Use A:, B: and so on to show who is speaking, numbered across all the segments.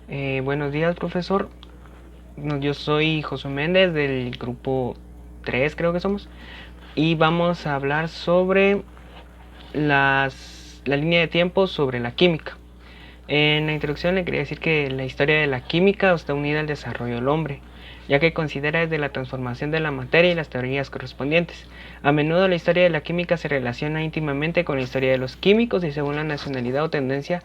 A: Buenos días, profesor. No, yo soy José Méndez del grupo 3, creo que somos, y vamos a hablar sobre la línea de tiempo sobre la química. En la introducción le quería decir que la historia de la química está unida al desarrollo del hombre, ya que considera desde la transformación de la materia y las teorías correspondientes. A menudo la historia de la química se relaciona íntimamente con la historia de los químicos y según la nacionalidad o tendencia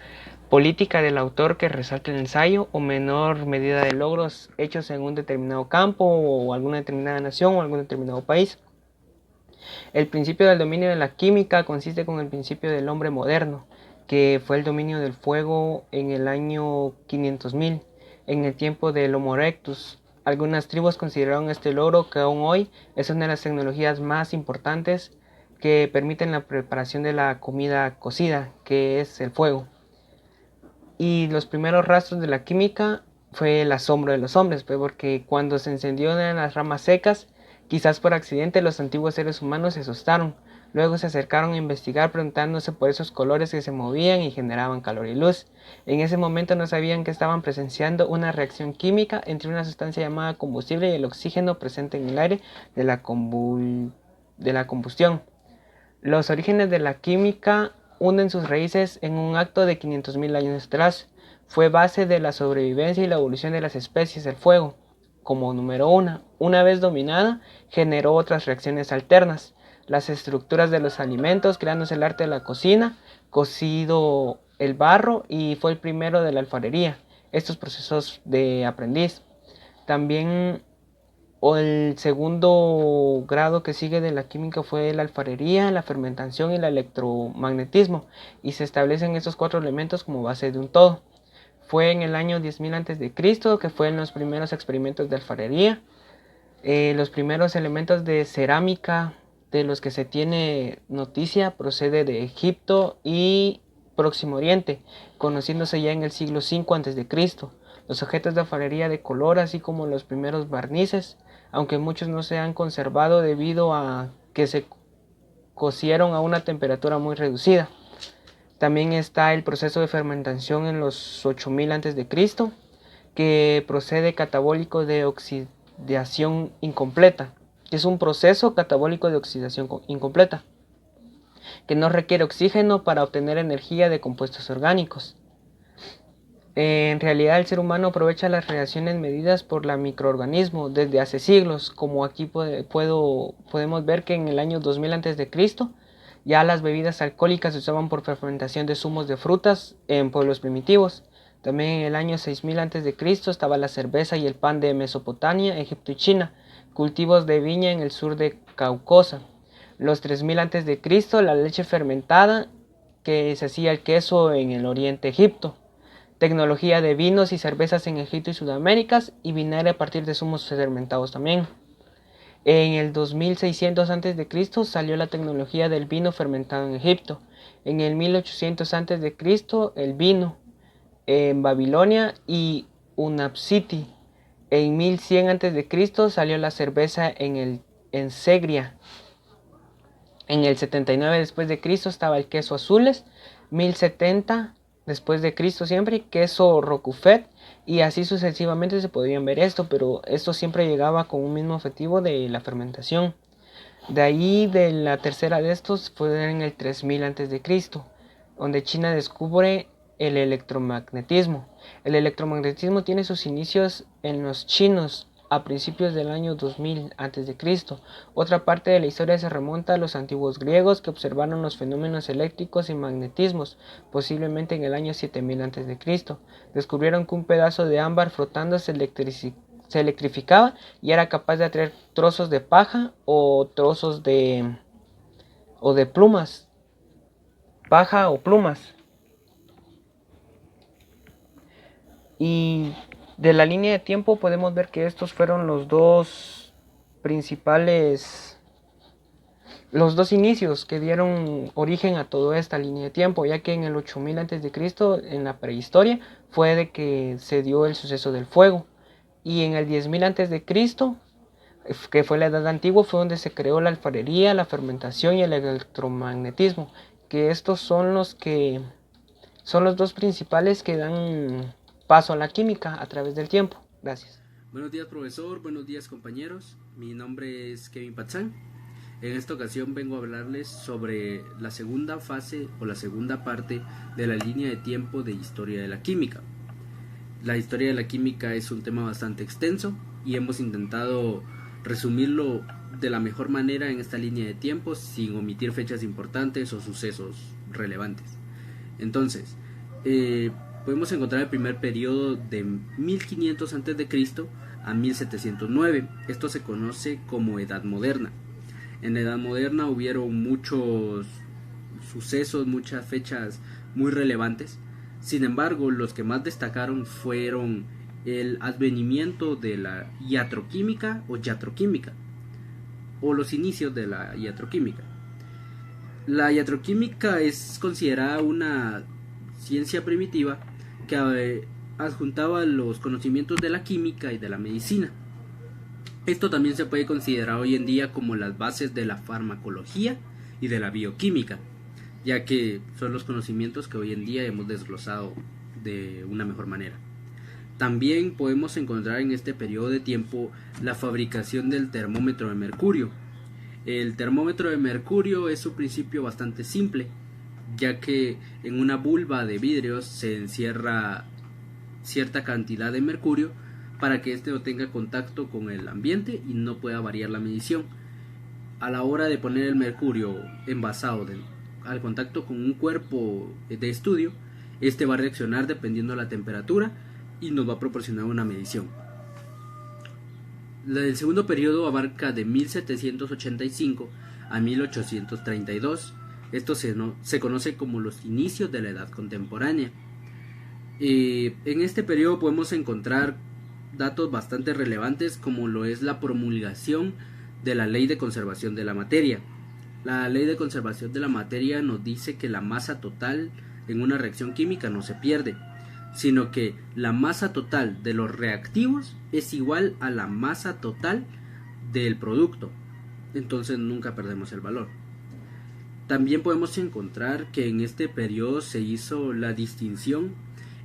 A: política del autor que resalta el ensayo o menor medida de logros hechos en un determinado campo o alguna determinada nación o algún determinado país. El principio del dominio de la química consiste con el principio del hombre moderno, que fue el dominio del fuego en el año 500.000, en el tiempo del Homo erectus. Algunas tribus consideraron este logro que aún hoy es una de las tecnologías más importantes que permiten la preparación de la comida cocida, que es el fuego. Y los primeros rastros de la química fue el asombro de los hombres, pues, porque cuando se encendió en las ramas secas, quizás por accidente, los antiguos seres humanos se asustaron. Luego se acercaron a investigar preguntándose por esos colores que se movían y generaban calor y luz. En ese momento no sabían que estaban presenciando una reacción química entre una sustancia llamada combustible y el oxígeno presente en el aire de la combustión. Los orígenes de la química hunden sus raíces en un acto de 500.000 años atrás. Fue base de la sobrevivencia y la evolución de las especies el fuego. Como número uno, una vez dominada, generó otras reacciones alternas. Las estructuras de los alimentos, creándose el arte de la cocina, cocido el barro y fue el primero de la alfarería. Estos procesos de aprendiz. También o el segundo grado que sigue de la química fue la alfarería, la fermentación y el electromagnetismo, y se establecen estos cuatro elementos como base de un todo. Fue en el año 10.000 a.C. que fueron los primeros experimentos de alfarería. Los primeros elementos de cerámica de los que se tiene noticia procede de Egipto y Próximo Oriente, conociéndose ya en el siglo V a.C. Los objetos de alfarería de color, así como los primeros barnices, aunque muchos no se han conservado debido a que se cocieron a una temperatura muy reducida. También está el proceso de fermentación en los 8.000 a.C., que procede catabólico de oxidación incompleta, que es un proceso catabólico de oxidación incompleta, que no requiere oxígeno para obtener energía de compuestos orgánicos. En realidad el ser humano aprovecha las reacciones medidas por la microorganismo desde hace siglos, como aquí podemos ver que en el año 2000 a.C. ya las bebidas alcohólicas se usaban por fermentación de zumos de frutas en pueblos primitivos. También en el año 6000 a.C. estaba la cerveza y el pan de Mesopotamia, Egipto y China, cultivos de viña en el sur de Caucosa. Los 3000 a.C. la leche fermentada, que se hacía el queso en el oriente Egipto. Tecnología de vinos y cervezas en Egipto y Sudamérica y vinagre a partir de zumos fermentados también. En el 2600 a.C. salió la tecnología del vino fermentado en Egipto. En el 1800 a.C. el vino en Babilonia y Unapsiti. En 1100 a.C. salió la cerveza en Segria. En el 79 después de Cristo estaba el queso azules, 1070 después de Cristo siempre, queso Roquefort, y así sucesivamente se podían ver esto, pero esto siempre llegaba con un mismo objetivo de la fermentación. De ahí de la tercera de estos fue en el 3000 a.C., donde China descubre el electromagnetismo. El electromagnetismo tiene sus inicios en los chinos a principios del año 2000 a.C. Otra parte de la historia se remonta a los antiguos griegos que observaron los fenómenos eléctricos y magnetismos, posiblemente en el año 7000 a.C. Descubrieron que un pedazo de ámbar flotando se electrificaba y era capaz de atraer trozos de paja o trozos de plumas, paja o plumas. Y de la línea de tiempo podemos ver que estos fueron los dos inicios que dieron origen a toda esta línea de tiempo, ya que en el 8000 a.C., en la prehistoria, fue de que se dio el suceso del fuego. Y en el 10.000 a.C., que fue la edad antigua, fue donde se creó la alfarería, la fermentación y el electromagnetismo, que estos son los dos principales que dan paso a la química a través del tiempo. Gracias.
B: Buenos días, profesor. Buenos días, compañeros. Mi nombre es Kevin Patzán. En esta ocasión vengo a hablarles sobre la segunda fase o la segunda parte de la línea de tiempo de historia de la química. La historia de la química es un tema bastante extenso y hemos intentado resumirlo de la mejor manera en esta línea de tiempo sin omitir fechas importantes o sucesos relevantes. Entonces, podemos encontrar el primer periodo de 1500 a.C. a 1709. Esto se conoce como Edad Moderna. En la Edad Moderna hubieron muchos sucesos, muchas fechas muy relevantes. Sin embargo, los que más destacaron fueron el advenimiento de la iatroquímica o yatroquímica, o los inicios de la iatroquímica. La iatroquímica es considerada una ciencia primitiva que adjuntaba los conocimientos de la química y de la medicina. Esto también se puede considerar hoy en día como las bases de la farmacología y de la bioquímica, ya que son los conocimientos que hoy en día hemos desglosado de una mejor manera. También podemos encontrar en este periodo de tiempo la fabricación del termómetro de mercurio. El termómetro de mercurio es un principio bastante simple, ya que en una bulba de vidrio se encierra cierta cantidad de mercurio para que éste no tenga contacto con el ambiente y no pueda variar la medición. A la hora de poner el mercurio envasado al contacto con un cuerpo de estudio, este va a reaccionar dependiendo de la temperatura y nos va a proporcionar una medición. El segundo periodo abarca de 1785 a 1832. Esto se conoce como los inicios de la Edad Contemporánea. En este periodo podemos encontrar datos bastante relevantes, como lo es la promulgación de la Ley de Conservación de la Materia. La Ley de Conservación de la Materia nos dice que la masa total en una reacción química no se pierde, sino que la masa total de los reactivos es igual a la masa total del producto. Entonces nunca perdemos el valor. También podemos encontrar que en este periodo se hizo la distinción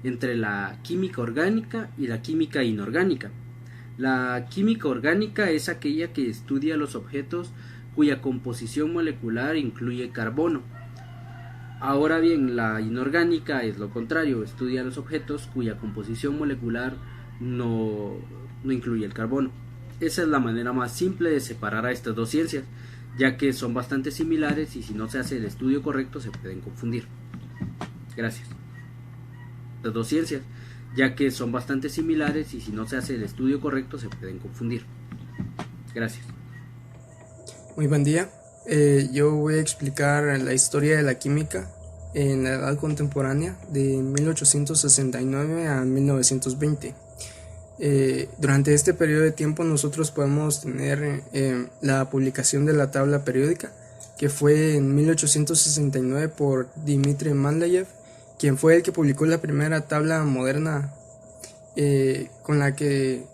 B: entre la química orgánica y la química inorgánica. La química orgánica es aquella que estudia los objetos cuya composición molecular incluye carbono. Ahora bien, la inorgánica es lo contrario, estudia los objetos cuya composición molecular no incluye el carbono. Esa es la manera más simple de separar a estas dos ciencias, ya que son bastante similares y si no se hace el estudio correcto se pueden confundir. Gracias. Las dos ciencias, ya que son bastante similares y si no se hace el estudio correcto se pueden confundir. Gracias.
C: Muy buen día. Yo voy a explicar la historia de la química en la Edad Contemporánea de 1869 a 1920. Durante este periodo de tiempo nosotros podemos tener la publicación de la tabla periódica, que fue en 1869 por Dmitri Mendeleev, quien fue el que publicó la primera tabla moderna con la que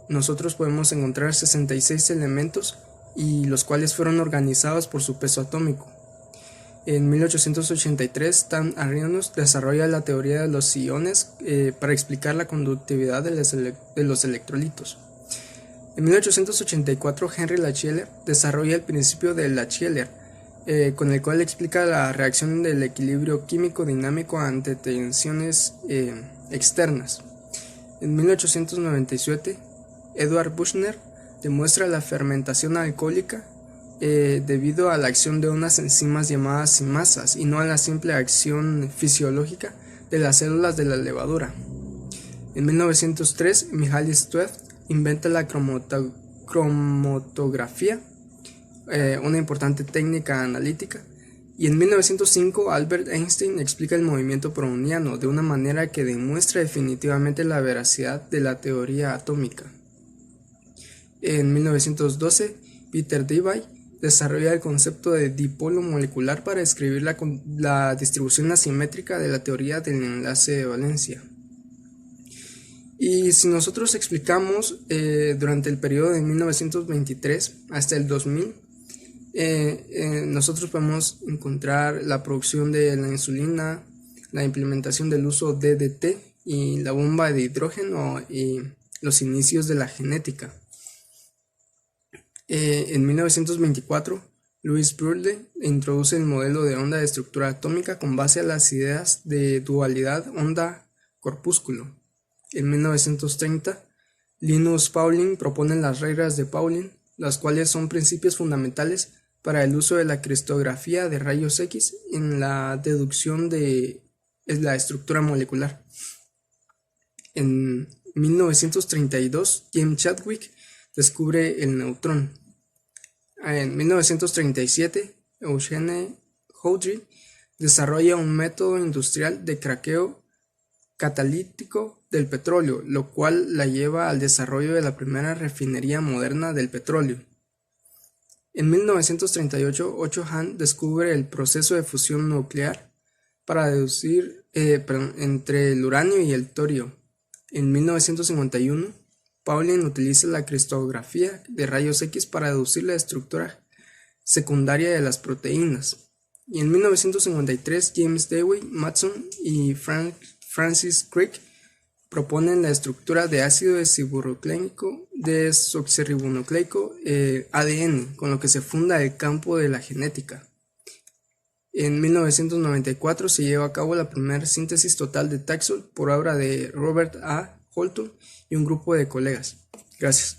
C: nosotros podemos encontrar 66 elementos y los cuales fueron organizados por su peso atómico. En 1883, Stan Arrhenius desarrolla la teoría de los iones para explicar la conductividad de los electrolitos. En 1884, Henry Latiller desarrolla el principio de Latiller, con el cual explica la reacción del equilibrio químico dinámico ante tensiones externas. En 1897, Edward Buchner demuestra la fermentación alcohólica debido a la acción de unas enzimas llamadas simasas y no a la simple acción fisiológica de las células de la levadura. En 1903, Mihaly Swift inventa la cromatografía, una importante técnica analítica, y en 1905 Albert Einstein explica el movimiento browniano de una manera que demuestra definitivamente la veracidad de la teoría atómica. En 1912, Peter Debye desarrolla el concepto de dipolo molecular para describir la distribución asimétrica de la teoría del enlace de valencia. Y si nosotros explicamos durante el periodo de 1923 hasta el 2000, nosotros podemos encontrar la producción de la insulina, la implementación del uso de DDT y la bomba de hidrógeno y los inicios de la genética. En 1924, Louis Braille introduce el modelo de onda de estructura atómica con base a las ideas de dualidad onda-corpúsculo. En 1930, Linus Pauling propone las reglas de Pauling, las cuales son principios fundamentales para el uso de la cristalografía de rayos X en la deducción de la estructura molecular. En 1932, James Chadwick descubre el neutrón. En 1937, Eugene Houdry desarrolla un método industrial de craqueo catalítico del petróleo, lo cual la lleva al desarrollo de la primera refinería moderna del petróleo. En 1938, Otto Hahn descubre el proceso de fusión nuclear para deducir entre el uranio y el torio. En 1951, Pauling utiliza la cristalografía de rayos X para deducir la estructura secundaria de las proteínas. Y en 1953, James Dewey, Matson y Francis Crick proponen la estructura de ácido desoxirribonucleico ADN, con lo que se funda el campo de la genética. En 1994 se lleva a cabo la primera síntesis total de Taxol por obra de Robert A. Holton y un grupo de colegas. Gracias.